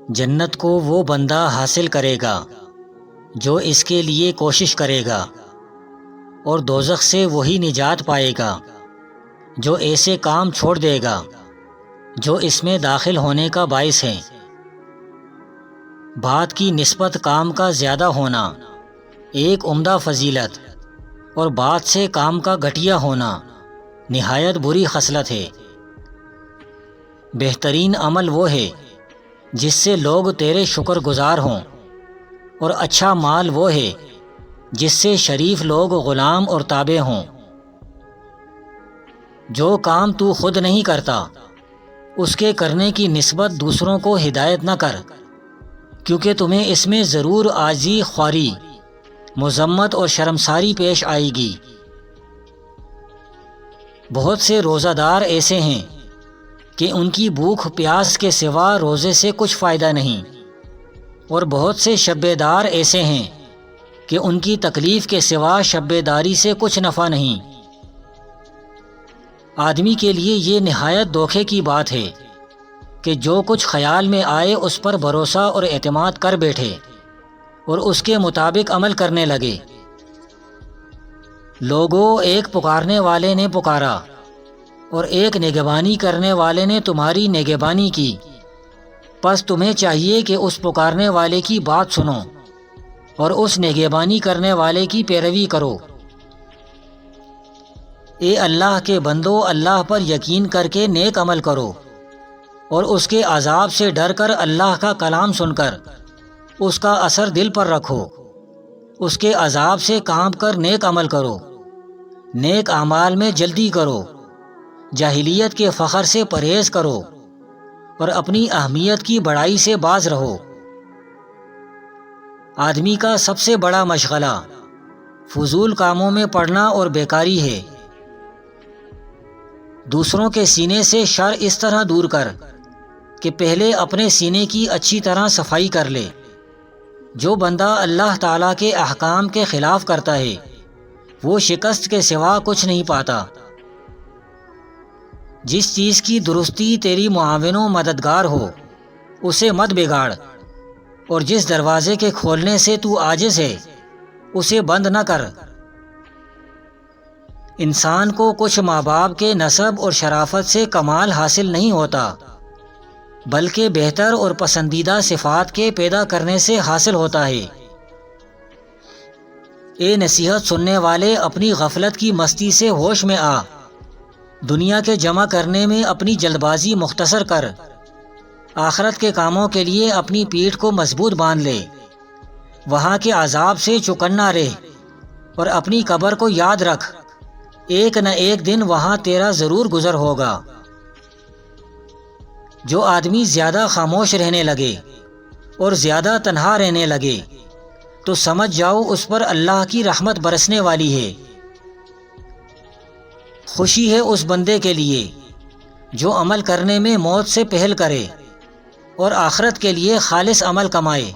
جنت کو وہ بندہ حاصل کرے گا جو اس کے لیے کوشش کرے گا، اور دوزخ سے وہی نجات پائے گا جو ایسے کام چھوڑ دے گا جو اس میں داخل ہونے کا باعث ہیں۔ بات کی نسبت کام کا زیادہ ہونا ایک عمدہ فضیلت، اور بات سے کام کا گھٹیا ہونا نہایت بری خصلت ہے۔ بہترین عمل وہ ہے جس سے لوگ تیرے شکر گزار ہوں، اور اچھا مال وہ ہے جس سے شریف لوگ غلام اور تابع ہوں۔ جو کام تو خود نہیں کرتا اس کے کرنے کی نسبت دوسروں کو ہدایت نہ کر، کیونکہ تمہیں اس میں ضرور عاجزی، خواری، مذمت اور شرمساری پیش آئے گی۔ بہت سے روزہ دار ایسے ہیں کہ ان کی بھوک پیاس کے سوا روزے سے کچھ فائدہ نہیں، اور بہت سے شبے دار ایسے ہیں کہ ان کی تکلیف کے سوا شبے داری سے کچھ نفع نہیں۔ آدمی کے لیے یہ نہایت دھوکے کی بات ہے کہ جو کچھ خیال میں آئے اس پر بھروسہ اور اعتماد کر بیٹھے اور اس کے مطابق عمل کرنے لگے۔ لوگوں، ایک پکارنے والے نے پکارا اور ایک نگہبانی کرنے والے نے تمہاری نگہبانی کی، پس تمہیں چاہیے کہ اس پکارنے والے کی بات سنو اور اس نگہبانی کرنے والے کی پیروی کرو۔ اے اللہ کے بندو، اللہ پر یقین کر کے نیک عمل کرو، اور اس کے عذاب سے ڈر کر اللہ کا کلام سن کر اس کا اثر دل پر رکھو۔ اس کے عذاب سے کانپ کر نیک عمل کرو، نیک اعمال میں جلدی کرو، جاہلیت کے فخر سے پرہیز کرو، اور اپنی اہمیت کی بڑائی سے باز رہو۔ آدمی کا سب سے بڑا مشغلہ فضول کاموں میں پڑنا اور بیکاری ہے۔ دوسروں کے سینے سے شر اس طرح دور کر کہ پہلے اپنے سینے کی اچھی طرح صفائی کر لے۔ جو بندہ اللہ تعالیٰ کے احکام کے خلاف کرتا ہے وہ شکست کے سوا کچھ نہیں پاتا۔ جس چیز کی درستی تیری معاون و مددگار ہو اسے مت بگاڑ، اور جس دروازے کے کھولنے سے تو عاجز ہے اسے بند نہ کر۔ انسان کو کچھ ماں باپ کے نسب اور شرافت سے کمال حاصل نہیں ہوتا، بلکہ بہتر اور پسندیدہ صفات کے پیدا کرنے سے حاصل ہوتا ہے۔ اے نصیحت سننے والے، اپنی غفلت کی مستی سے ہوش میں آ، دنیا کے جمع کرنے میں اپنی جلد بازی مختصر کر، آخرت کے کاموں کے لیے اپنی پیٹھ کو مضبوط باندھ لے، وہاں کے عذاب سے چوکنا رہ، اور اپنی قبر کو یاد رکھ، ایک نہ ایک دن وہاں تیرا ضرور گزر ہوگا۔ جو آدمی زیادہ خاموش رہنے لگے اور زیادہ تنہا رہنے لگے تو سمجھ جاؤ اس پر اللہ کی رحمت برسنے والی ہے۔ خوشی ہے اس بندے کے لیے جو عمل کرنے میں موت سے پہل کرے اور آخرت کے لیے خالص عمل کمائے۔